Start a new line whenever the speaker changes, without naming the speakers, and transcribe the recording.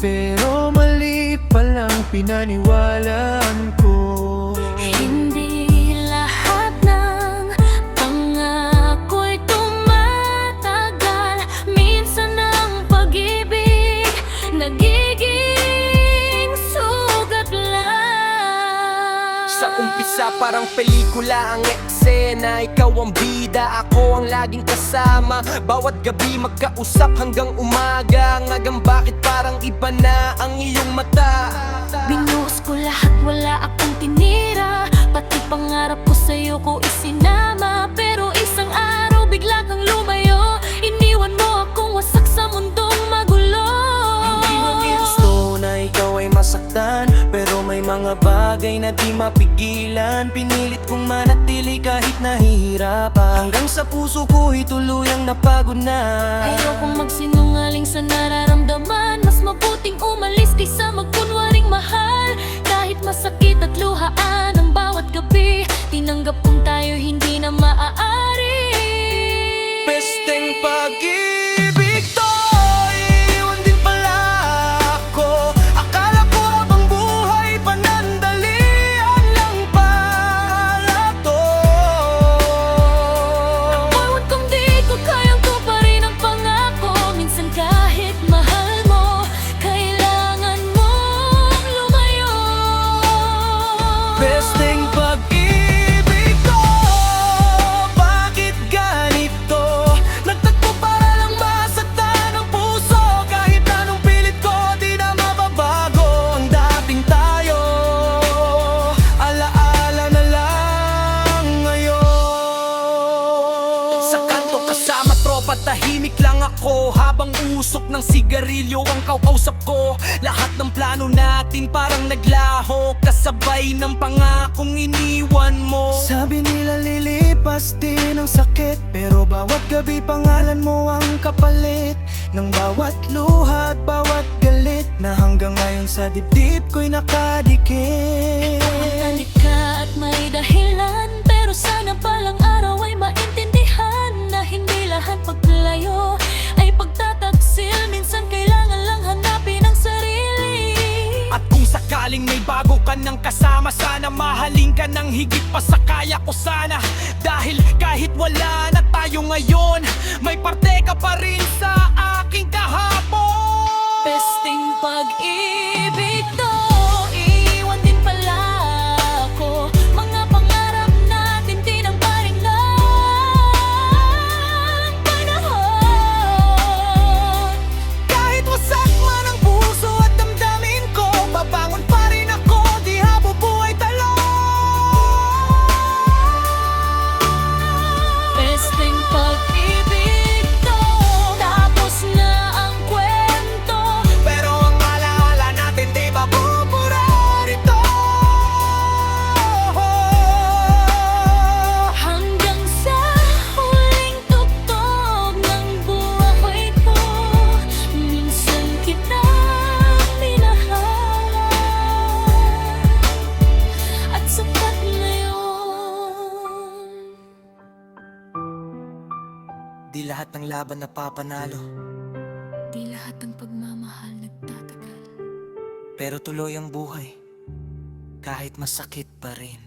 pero mali palang pinaniwalaan ko.
Hindi lahat ng pangako'y tumatagal. Minsan ang pag-ibig nagiging sugat lang.
Sa umpisa parang pelikula ang eksena. Ikaw ang bida, ako ang laging kasama. Bawat gabi magkausap hanggang umaga. Ngagang bakit parang iba na ang iyong mata?
Binuhos ko lahat, wala akong tinira. Pati pangarap ko sa'yo ko isinama. Pero isang araw bigla kang lumayo. Iniwan mo akong wasak sa mundong magulo.
Hindi mo gusto na ikaw ay masaktan, pero may mga bagay na di mapigilan. Pinilit kong manatili kahit nahihirapan, hanggang sa puso ko'y tuluyang napagod na.
Ayokong magsinungaling sa nararamdaman. Mas mabuting umalis kaysa magkunwaring mahal. Kahit masakit at luhaan ang bawat gabi, tinanggap kong tayo hindi na maaari.
Pesteng pag-ibig to, iwan din pala ako. Akala ko habang buhay panandalian lang pala to.
Bawat kung di ko kayang tuparin ang pangako. Minsan kahit mahal mo, kailangan mong lumayo.
Pesteng pag-ibig ko, bakit ganito? Nagtagpo para lang masaktan ang puso. Kahit anong pilit ko, di na mababago ang dating tayo. Alaala na lang ngayon.
Sa kanto kasama tropa, tahimik lang ako. Habang usok ng sigarilyo ang kaukausap ko. Lahat ng plano natin parang naglaho, kasabay ng pangakong iniwan mo.
Sabi nila lilipas din ang sakit, pero bawat gabi pangalan mo ang kapalit ng bawat luha at bawat galit, na hanggang ngayon sa dibdib ko'y nakadikit.
Talik ka at may dahilan, pero sana palang araw ay maintindihan na hindi lahat paglayo ay pagtataksil. Minsan kailangan lang hanapin ang sarili.
At kung sakaling may bago ka ng kasama, sana mahalin ka ng higit pa sa kaya ko sana. Dahil kahit wala na tayo ngayon, may parte ka pa rin sa aking kahapon.
Pesteng pag-ibig to, iwan din pala ako. Mga pangarap natin tinamparing ng panahon.
Kahit wasak man ang puso at damdamin ko, babangon pa rin ako, di habubuhay talon.
Pesteng pag-ibig to, tapos na ang kwento.
Pero ang alaala natin di ba bubura rito?
Hanggang sa huling tugtog ng buhay ko, minsan kitang minahal, at sapat na yun.
Di lahat ng laban napapanalo,
Di lahat ng pagmamahal nagtatagal.
pero tuloy ang buhay kahit masakit pa rin.